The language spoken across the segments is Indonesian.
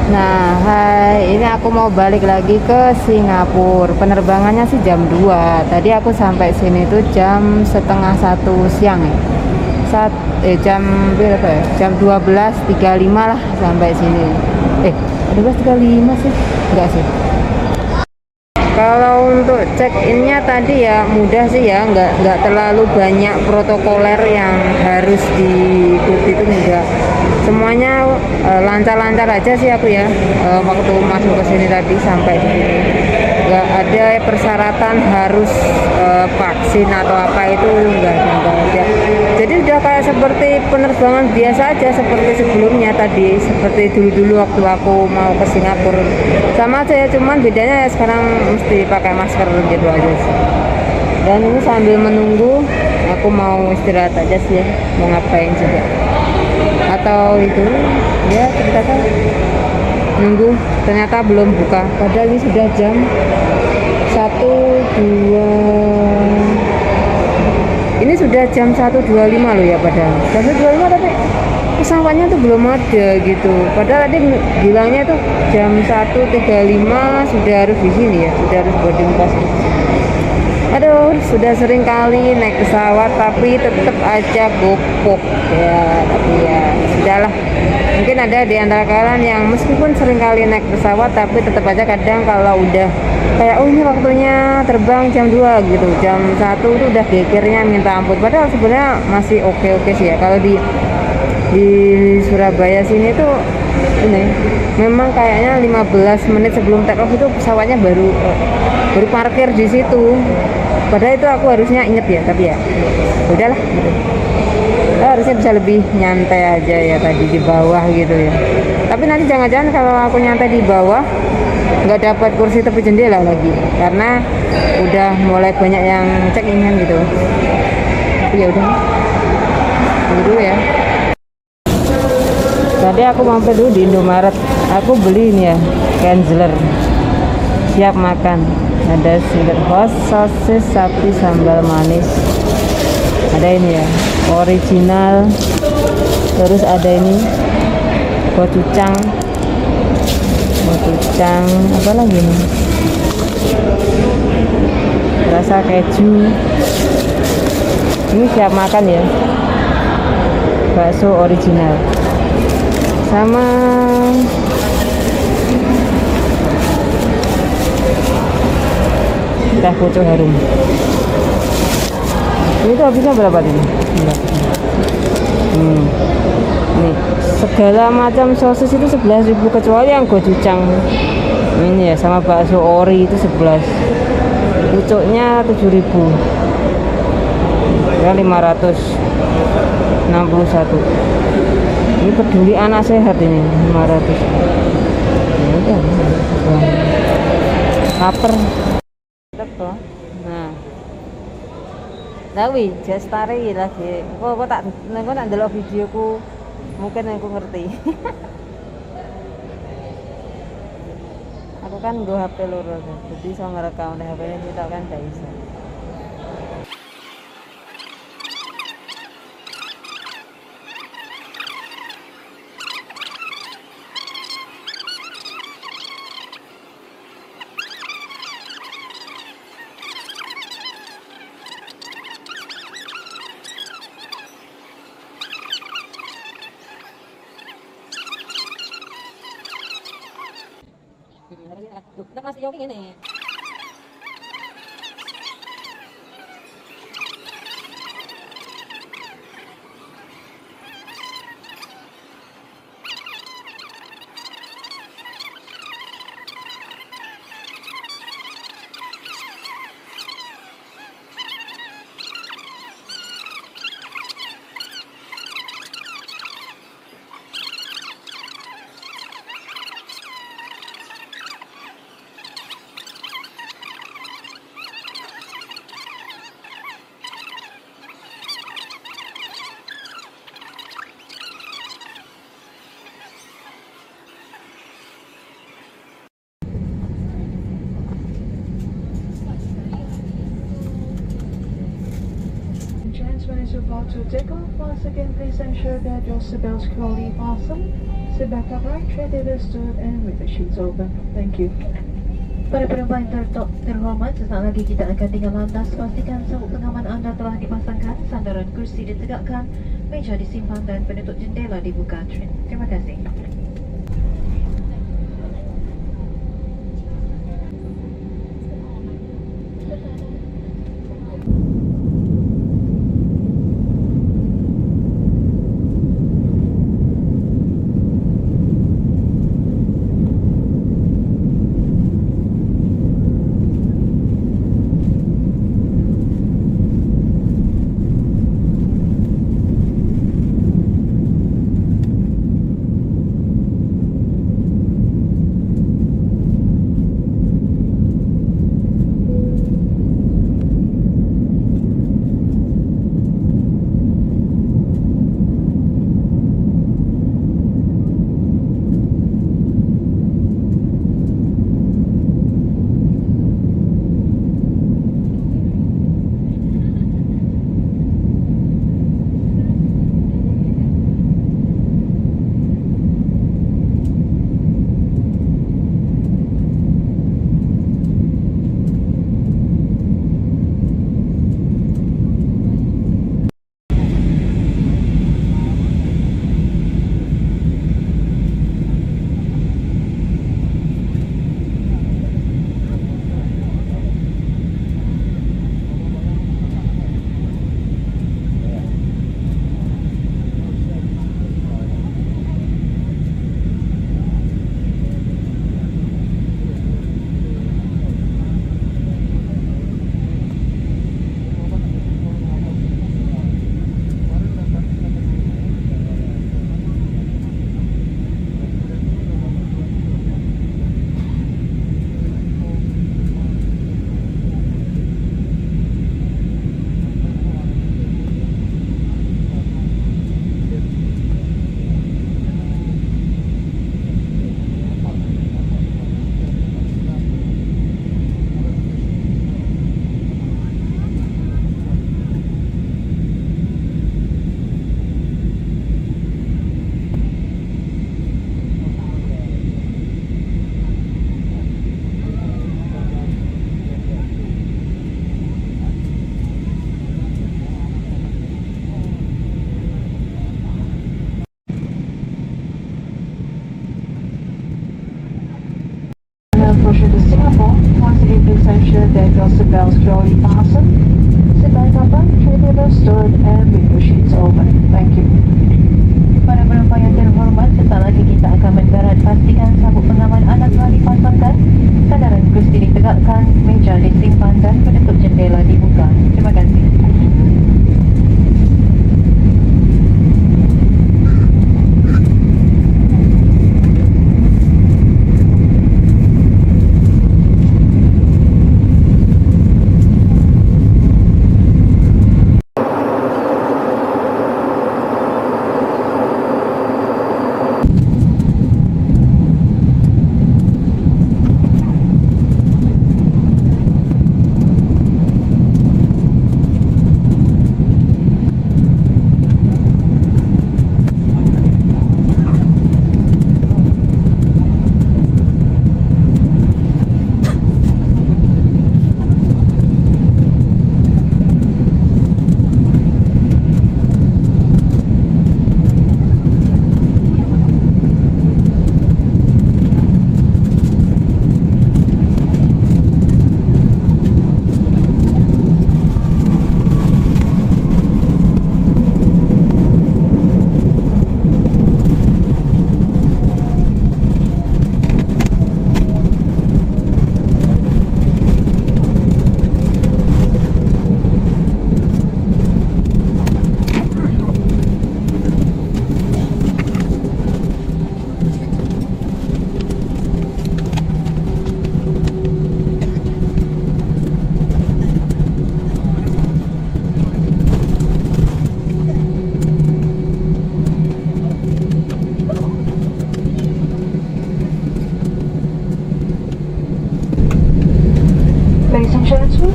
Nah, hai, ini aku mau balik lagi ke Singapura. Penerbangannya sih jam 2. Tadi aku sampai sini tuh jam setengah 1 siang ya. Jam berapa ya? Jam 12.35 lah sampai sini. 12.35 sih? Enggak sih. Kalau untuk check-innya tadi ya mudah sih ya, nggak terlalu banyak protokoler yang harus diikuti, itu enggak. Semuanya lancar-lancar aja sih aku ya, waktu masuk ke sini tadi sampai di sini. Nggak ada persyaratan harus vaksin atau apa itu enggak ada. Jadi udah kayak seperti penerbangan biasa aja seperti sebelumnya tadi, seperti dulu-dulu waktu aku mau ke Singapura. Sama aja ya, cuman bedanya ya sekarang mesti pakai masker gitu aja sih. Dan ini sambil menunggu, aku mau istirahat aja sih ya, mau ngapain juga. Atau itu ya cerita nunggu, ternyata belum buka. Padahal ini sudah jam 1.2. Ini sudah jam 1.25 loh ya, padahal jam 1.25 tapi pesawatnya tuh belum ada gitu. Padahal tadi bilangnya tuh jam 1.35 sudah harus di sini ya, sudah harus boarding pass. Aduh, sudah sering kali naik pesawat tapi tetap aja gopok ya. Tapi ya sudahlah. Mungkin ada di antara kalian yang meskipun sering kali naik pesawat tapi tetap aja kadang kalau udah kayak oh ini waktunya terbang jam 2 gitu, jam 1 itu udah gegernya minta ampun. Padahal sebenarnya masih oke-oke sih ya. Kalau di Surabaya sini tuh ini memang kayaknya 15 menit sebelum take off itu pesawatnya baru parkir di situ. Padahal itu aku harusnya inget ya, tapi ya udahlah gitu. Harusnya bisa lebih nyantai aja ya tadi di bawah gitu ya. Tapi nanti jangan-jangan kalau aku nyantai di bawah nggak dapat kursi tepi jendela lagi, karena udah mulai banyak yang check in kan gitu. Tapi ya udah dulu ya. Tadi aku mampir dulu di Indomaret, aku beli ini ya, Kenzler siap makan. Ada singlet host, sosis sapi sambal manis, ada ini ya original, terus ada ini gochujang, apa lagi nih, rasa keju. Ini siap makan ya, bakso original sama teh pucuk harum. Ini tuh habisnya berapa ini? Nih segala macam sosis itu 11.000 kecuali yang gochujang ini ya, sama bakso ori itu 11, pucuknya 7.000 ya, 561. Ini peduli anak sehat ini 500. Ya udah, lapar. Nah, Dawi, Jestari lagi. Kok tak nak delok videoku, mungkin aku ngerti. Aku kan nggo HP loro, jadi iso ngerekam nek HP-ne sitok kan gak iso. Tuh, masih yogi ini. When is about to take off, once again please ensure that your seatbelts fully fastened. Sebelah kanan, tray table stood and window sheets open. Thank you. Para penumpang terhormat, sesaat lagi kita akan tinggal landas. Pastikan sabuk pengaman anda telah dipasangkan, sandaran kursi ditegakkan, meja disimpan dan penutup jendela dibuka. Terima kasih. Approaching to Singapore, once again please ensure that your seatbelts clearly fastened. Seatbelt open, tray table stood and window sheets open. Thank you. Para penumpang yang terhormat, sesaat lagi kita akan mendarat. Pastikan sabuk pengaman anda telah dipasangkan, sandaran kursi ditegakkan, meja disimpan dan penutup jendela dibuka. Terima kasih.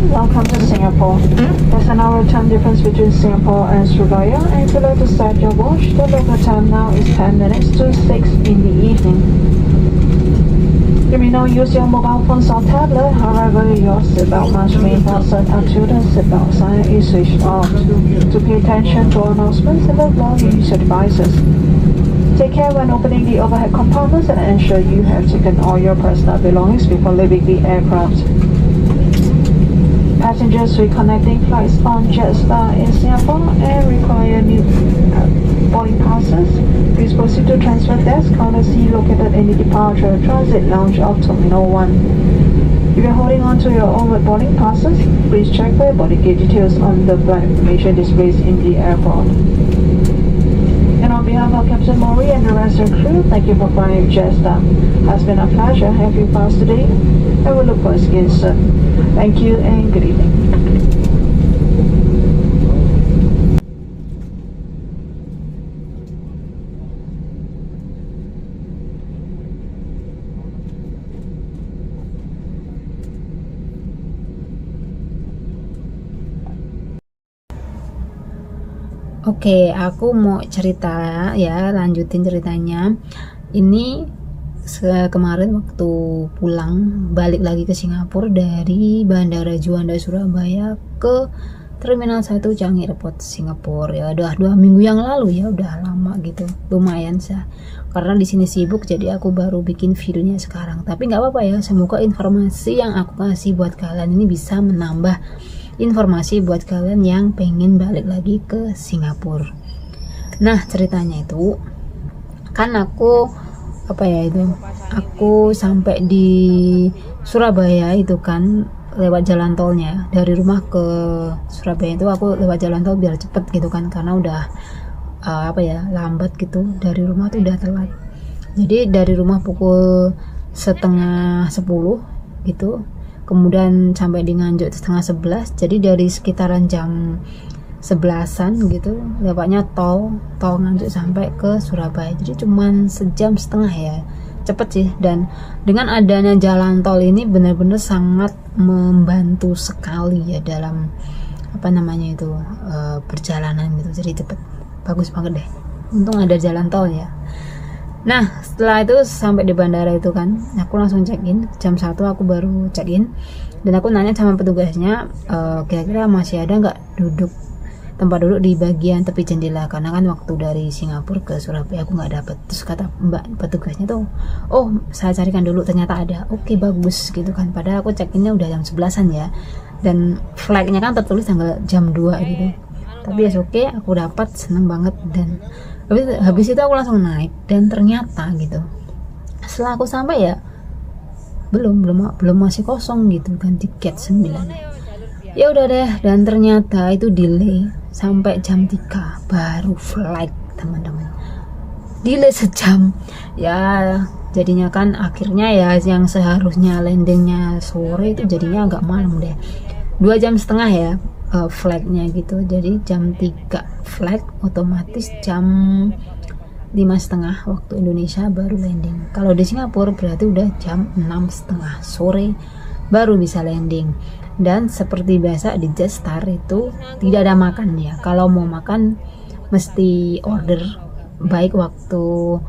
welcome to Singapore. There's an hour time difference between Singapore and Surabaya, and if you'd like to start your watch, the local time now is 10 minutes to 6 in the evening. You may now use your mobile phones or tablet, however, your seatbelt must remain fastened until the seatbelt sign is switched off. To pay attention to announcements and the floor, use your devices. Take care when opening the overhead compartments and ensure you have taken all your personal belongings before leaving the aircraft. Passengers reconnecting flights on Jetstar in Singapore and require new boarding passes, please proceed to transfer desk counter C located in the departure transit lounge of Terminal 1. If you're holding on to your onward boarding passes, please check the boarding gate details on the flight information displays in the airport. And on behalf of Captain Maury and the rest of the crew, thank you for flying Jetstar. It has been a pleasure having you pass today, and we look forward to seeing you soon. Thank you and good evening. Oke, aku mau cerita ya, lanjutin ceritanya. Ini kemarin waktu pulang balik lagi ke Singapura dari Bandara Juanda Surabaya ke Terminal 1 Changi Airport Singapura ya, udah 2 minggu yang lalu ya, udah lama gitu, lumayan sih. Karena di sini sibuk jadi aku baru bikin videonya sekarang. Tapi nggak apa-apa ya, semoga informasi yang aku kasih buat kalian ini bisa menambah informasi buat kalian yang pengen balik lagi ke Singapura. Nah ceritanya itu kan aku aku sampai di Surabaya itu kan lewat jalan tolnya, dari rumah ke Surabaya itu aku lewat jalan tol biar cepet gitu kan, karena udah lambat gitu, dari rumah tuh udah telat. Jadi dari rumah pukul 9:30 gitu, kemudian sampai di Nganjuk 10:30, jadi dari sekitaran jam 11-an gitu lewatnya tol Nganjuk sampai ke Surabaya, jadi cuman 1,5 jam ya, cepet sih. Dan dengan adanya jalan tol ini benar-benar sangat membantu sekali ya dalam perjalanan gitu, jadi cepet, bagus banget deh, untung ada jalan tol ya. Nah setelah itu sampai di bandara itu kan aku langsung check in, jam 1 aku baru check in, dan aku nanya sama petugasnya kira-kira masih ada nggak tempat duduk di bagian tepi jendela, karena kan waktu dari Singapura ke Surabaya aku nggak dapet. Terus kata mbak petugasnya tuh, oh saya carikan dulu, ternyata ada. Oke bagus gitu kan, padahal aku check innya udah jam 11-an ya, dan flightnya kan tertulis tanggal jam 2 gitu. Tapi ya oke, aku dapat, seneng banget. Dan habis itu aku langsung naik, dan ternyata gitu setelah aku sampai ya belum masih kosong gitu kan, tiket 9. Ya udah deh, dan ternyata itu delay sampai jam 3 baru flight teman-teman, delay 1 jam ya. Jadinya kan akhirnya ya yang seharusnya landingnya sore itu jadinya agak malam deh, 2,5 jam ya flightnya gitu. Jadi jam 3 flight, otomatis jam 5:30 waktu Indonesia baru landing. Kalau di Singapura berarti udah jam 6:30 sore baru bisa landing. Dan seperti biasa di Jetstar itu tidak ada makan ya, kalau mau makan mesti order, baik waktu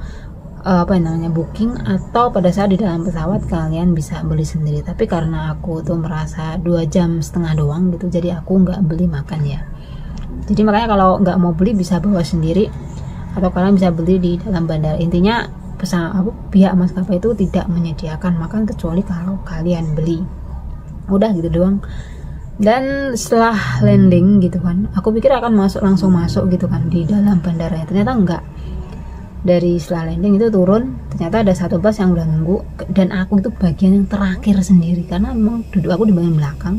booking atau pada saat di dalam pesawat kalian bisa beli sendiri. Tapi karena aku tuh merasa 2,5 jam doang gitu, jadi aku nggak beli makan ya. Jadi makanya kalau nggak mau beli bisa bawa sendiri, atau kalian bisa beli di dalam bandara. Intinya pihak maskapai itu tidak menyediakan makan kecuali kalau kalian beli. Udah gitu doang. Dan setelah landing gitu kan, aku pikir akan langsung masuk gitu kan di dalam bandara, ternyata enggak. Dari setelah landing itu turun, ternyata ada satu bus yang udah nunggu, dan aku itu bagian yang terakhir sendiri karena memang duduk aku di bagian belakang,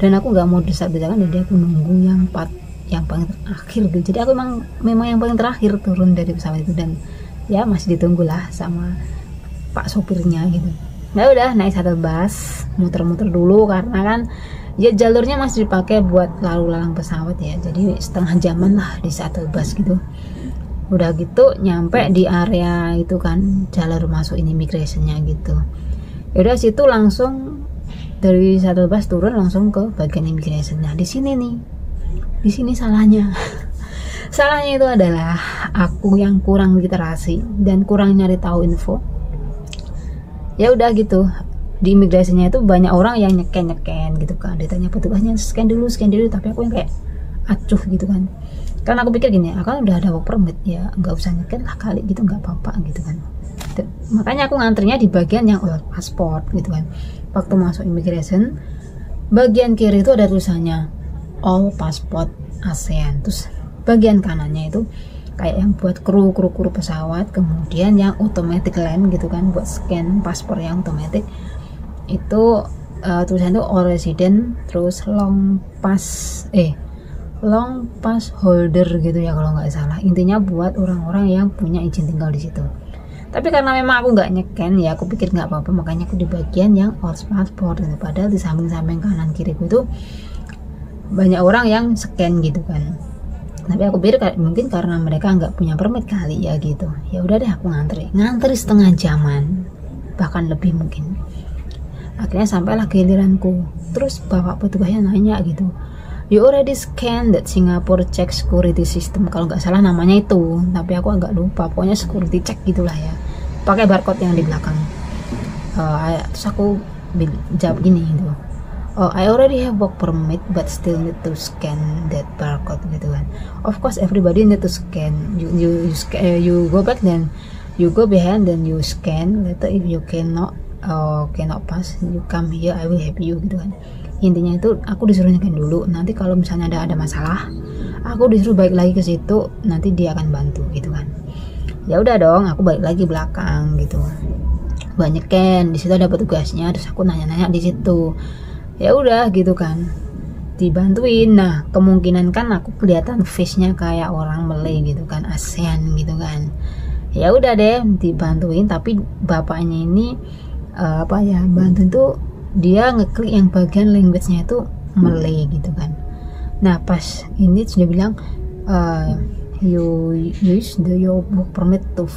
dan aku nggak mau desak-desakan, jadi aku nunggu yang paling terakhir gitu. Jadi aku memang yang paling terakhir turun dari pesawat itu, dan ya masih ditunggu lah sama pak sopirnya gitu. Nah udah naik shuttle bus, muter-muter dulu karena kan ya jalurnya masih dipakai buat lalu lalang pesawat ya, jadi 1/2 jaman lah di shuttle bus gitu. Udah gitu nyampe di area itu kan, jalur masuk immigration-nya gitu. Ya udah situ langsung dari shuttle bus turun langsung ke bagian immigration. Nah di sini salahnya. Salahnya itu adalah aku yang kurang literasi dan kurang nyari tahu info. Ya udah gitu, di imigrasinya itu banyak orang yang nyeken gitu kan, ditanya petugasnya scan dulu, tapi aku yang kayak acuh gitu kan. Karena aku pikir gini, aku udah ada work permit ya, nggak usah nyeken lah kali gitu, nggak apa-apa gitu kan. Makanya aku ngantrinya di bagian yang paspor gitu kan. Waktu masuk immigration, bagian kiri itu ada tulisannya all passport ASEAN, terus bagian kanannya itu kayak yang buat kru pesawat, kemudian yang automatic land gitu kan, buat scan paspor yang otomatis itu tulisan itu all resident, terus long pass holder gitu ya kalau nggak salah. Intinya buat orang-orang yang punya izin tinggal di situ. Tapi karena memang aku nggak nyeken ya, aku pikir nggak apa-apa, makanya aku di bagian yang all passport gitu. Padahal di samping kanan kiriku itu banyak orang yang scan gitu kan. Tapi aku pikir mungkin karena mereka nggak punya permit kali ya gitu. Ya udah deh, aku ngantri setengah jaman, bahkan lebih mungkin. Akhirnya sampailah giliranku. Terus bapak petugasnya nanya gitu, you already scan that Singapore check security system, kalau nggak salah namanya itu, tapi aku agak lupa, pokoknya security check gitulah ya, pakai barcode yang di belakang. Terus aku jawab gini gitu, I already have work permit but still need to scan that barcode gitu kan. Of course everybody need to scan. You go back, then you go behind, then you scan. Later if you cannot pass, you come here, I will help you gitu kan. Intinya itu aku disuruh nyekan dulu. Nanti kalau misalnya ada masalah, aku disuruh balik lagi ke situ. Nanti dia akan bantu gitu kan. Ya udah dong, aku balik lagi belakang gitu. Banyak kan di situ ada petugasnya. Terus aku nanya-nanya di situ. Ya udah gitu kan, dibantuin. Nah kemungkinan kan aku kelihatan face-nya kayak orang Malay gitu kan, ASEAN gitu kan. Ya udah deh dibantuin, tapi bapaknya ini bantuin tuh dia ngeklik yang bagian language-nya itu Malay gitu kan. Nah pas ini sudah bilang you use your work permit to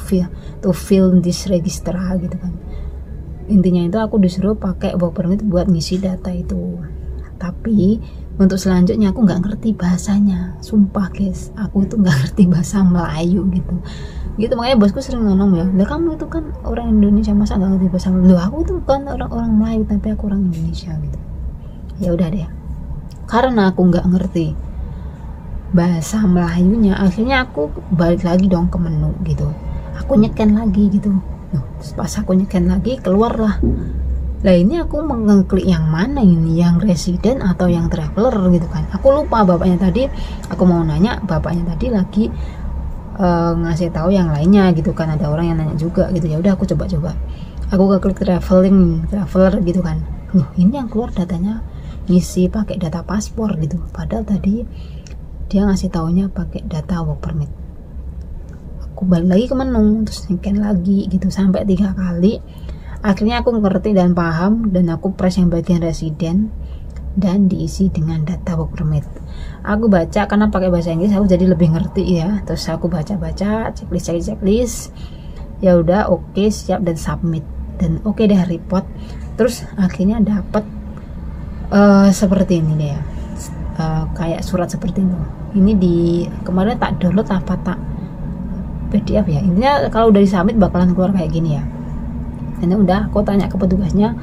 fill this register gitu kan. Intinya itu aku disuruh pakai work permit buat ngisi data itu. Tapi untuk selanjutnya aku nggak ngerti bahasanya, sumpah guys, aku itu nggak ngerti bahasa Melayu gitu. Makanya bosku sering ngomong ya, lah kamu itu kan orang Indonesia masa nggak ngerti bahasa Melayu? Loh aku itu bukan orang Melayu tapi aku orang Indonesia gitu. Ya udah deh, karena aku nggak ngerti bahasa Melayunya, akhirnya aku balik lagi dong ke menu gitu. Aku nyeken lagi gitu. Pas aku nyeken lagi keluarlah. Lah ini aku mengeklik yang mana ini, yang resident atau yang traveler gitu kan. Aku lupa bapaknya tadi, aku mau nanya, bapaknya tadi lagi ngasih tahu yang lainnya gitu kan. Ada orang yang nanya juga gitu. Ya udah aku coba. Aku klik traveler gitu kan. Loh, ini yang keluar datanya ngisi pakai data paspor gitu. Padahal tadi dia ngasih taunya pakai data work permit. Aku balik lagi ke menu, terus scan lagi gitu sampai 3 kali. Akhirnya aku ngerti dan paham, dan aku press yang bagian resident dan diisi dengan data work permit. Aku baca karena pakai bahasa Inggris, aku jadi lebih ngerti ya. Terus aku baca checklist. Ya udah oke, siap dan submit. Dan oke deh report. Terus akhirnya dapat seperti ini deh ya. Kayak surat seperti itu. Ini di kemarin tak download apa tak PDF ya. Intinya kalau udah disubmit bakalan keluar kayak gini ya. Ini udah aku tanya ke petugasnya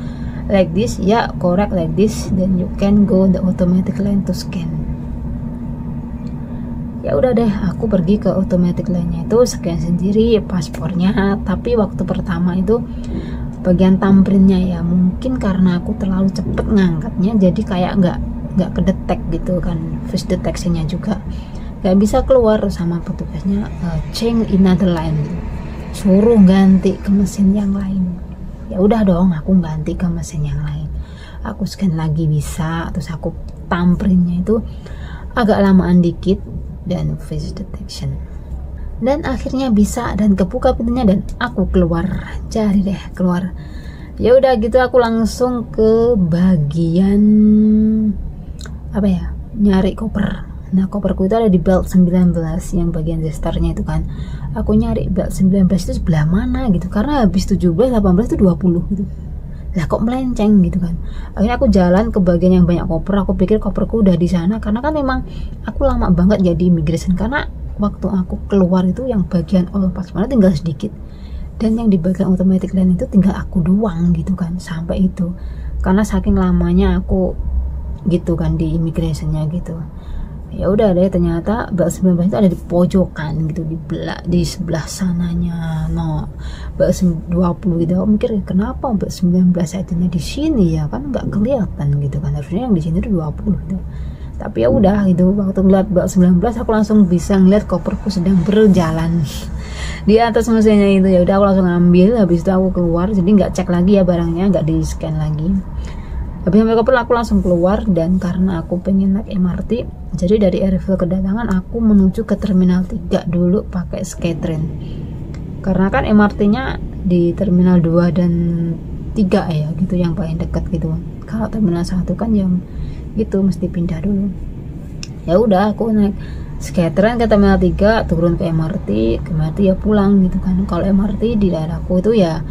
like this, ya correct like this, then you can go the automatic line to scan. Ya udah deh, aku pergi ke automatic line-nya itu scan sendiri paspornya. Tapi waktu pertama itu bagian thumbprintnya ya, mungkin karena aku terlalu cepet ngangkatnya jadi kayak nggak kedetek gitu kan, face detection-nya juga nggak bisa keluar. Sama petugasnya change another line gitu, suruh ganti ke mesin yang lain. Ya udah dong, aku ganti ke mesin yang lain, aku scan lagi bisa. Terus aku thumbprintnya itu agak lamaan dikit dan face detection, dan akhirnya bisa dan kebuka pintunya dan aku keluar. Jadi deh keluar. Ya udah gitu, aku langsung ke bagian nyari koper. Nah koperku itu ada di belt 19 yang bagian gestarnya itu kan. Aku nyari belt 19 itu sebelah mana gitu, karena habis 17, 18 itu 20 gitu. lah kok melenceng gitu kan. Akhirnya aku jalan ke bagian yang banyak koper, aku pikir koperku udah di sana, karena kan memang aku lama banget jadi immigration, karena waktu aku keluar itu yang bagian all passport tinggal sedikit, dan yang di bagian automatic lane itu tinggal aku doang gitu kan, sampai itu karena saking lamanya aku gitu kan di immigrationnya gitu. Ya udah deh, ternyata bak 19 itu ada di pojokan gitu, di sebelah sananya bak 20 gitu. Aku mikir kenapa bak 19 adanya di sini ya, kan nggak kelihatan gitu kan, harusnya yang di sini tuh 20 gitu. Tapi ya udah gitu, waktu ngeliat bak 19 aku langsung bisa ngeliat koperku sedang berjalan di atas mesinnya itu. Ya udah aku langsung ambil, habis itu aku keluar, jadi nggak cek lagi ya barangnya, nggak di scan lagi. Habis ambil koper aku langsung keluar, dan karena aku pengen naik MRT, jadi dari arrival kedatangan aku menuju ke terminal 3 dulu pakai Skytrain, karena kan MRT-nya di terminal 2 dan 3 ya gitu, yang paling dekat gitu. Kalau terminal 1 kan yang gitu mesti pindah dulu. Ya udah aku naik Skytrain ke terminal 3, turun ke MRT ya pulang gitu kan. Kalau MRT di daerahku itu ya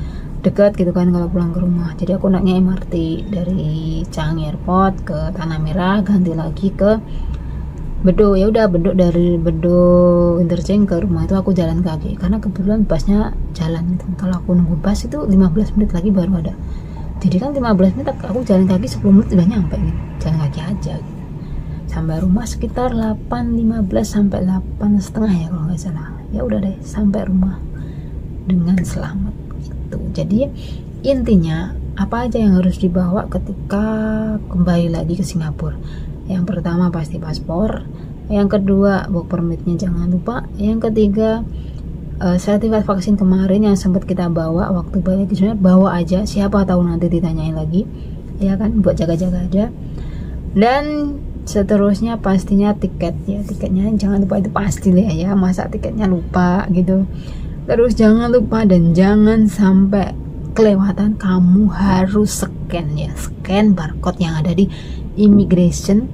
dekat gitu kan kalau pulang ke rumah. Jadi aku naiknya MRT dari Changi Airport ke Tanah Merah, ganti lagi ke Bedo. Ya udah dari Bedo interchange ke rumah itu aku jalan kaki, karena kebetulan busnya jalan gitu. Kalau aku nunggu bus itu 15 menit lagi baru ada, jadi kan 15 menit aku jalan kaki, 10 menit udah nyampe gitu, jalan kaki aja gitu. Sampai rumah sekitar 8.15 sampai 8.30 ya kalau nggak salah. Ya udah deh, sampai rumah dengan selamat gitu. Jadi intinya apa aja yang harus dibawa ketika kembali lagi ke Singapura? Yang pertama pasti paspor, yang kedua work permitnya jangan lupa, yang ketiga sertifikat vaksin kemarin yang sempat kita bawa waktu balik ke sana, bawa aja, siapa tahu nanti ditanyain lagi ya kan, buat jaga-jaga aja. Dan seterusnya pastinya tiketnya jangan lupa, itu pasti ya, masa tiketnya lupa gitu. Terus jangan lupa dan jangan sampai kelewatan, kamu harus scan barcode yang ada di immigration.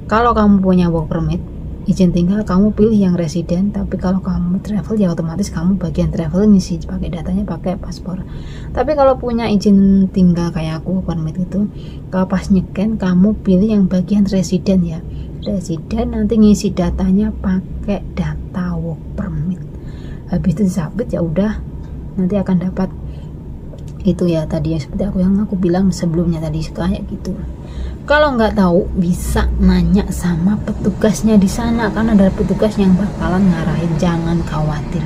Kalau kamu punya work permit, izin tinggal, kamu pilih yang resident. Tapi kalau kamu travel ya otomatis kamu bagian travel ngisi pakai datanya pakai paspor. Tapi kalau punya izin tinggal kayak aku work permit itu, kalau pas nyeken kamu pilih yang bagian resident ya, resident, nanti ngisi datanya pakai data work permit. Habis itu disubmit ya udah, nanti akan dapat itu ya tadi ya, seperti yang aku bilang sebelumnya tadi kayak gitu. Kalau nggak tahu bisa nanya sama petugasnya di sana, kan ada petugas yang bakalan ngarahin, jangan khawatir.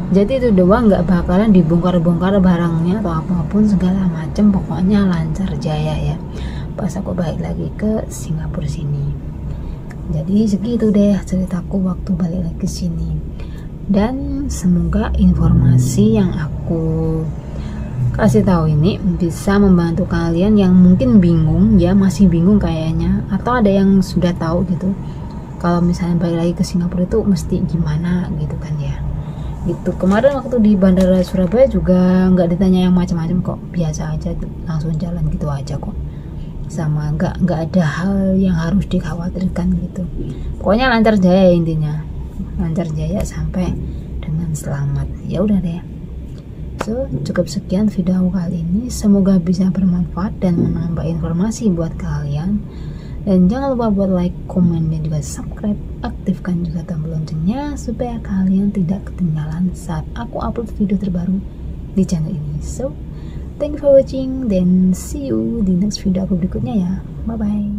Jadi itu doang, nggak bakalan dibongkar-bongkar barangnya atau apapun segala macam, pokoknya lancar jaya ya pas aku balik lagi ke Singapura sini. Jadi segitu deh ceritaku waktu balik lagi ke sini. Dan semoga informasi yang aku kasih tahu ini bisa membantu kalian yang mungkin bingung ya, masih bingung kayaknya, atau ada yang sudah tahu gitu kalau misalnya balik lagi ke Singapura itu mesti gimana gitu kan ya. Gitu. Kemarin waktu di Bandara Surabaya juga nggak ditanya yang macam-macam kok, biasa aja langsung jalan gitu aja kok, sama nggak ada hal yang harus dikhawatirkan gitu. Pokoknya lancar jaya, intinya lancar jaya sampai dengan selamat. Ya udah deh. So, cukup sekian video kali ini. Semoga bisa bermanfaat dan menambah informasi buat kalian. Dan jangan lupa buat like, komen, dan juga subscribe. Aktifkan juga tombol loncengnya supaya kalian tidak ketinggalan saat aku upload video terbaru di channel ini. So, thank you for watching dan see you di next video aku berikutnya ya. Bye bye.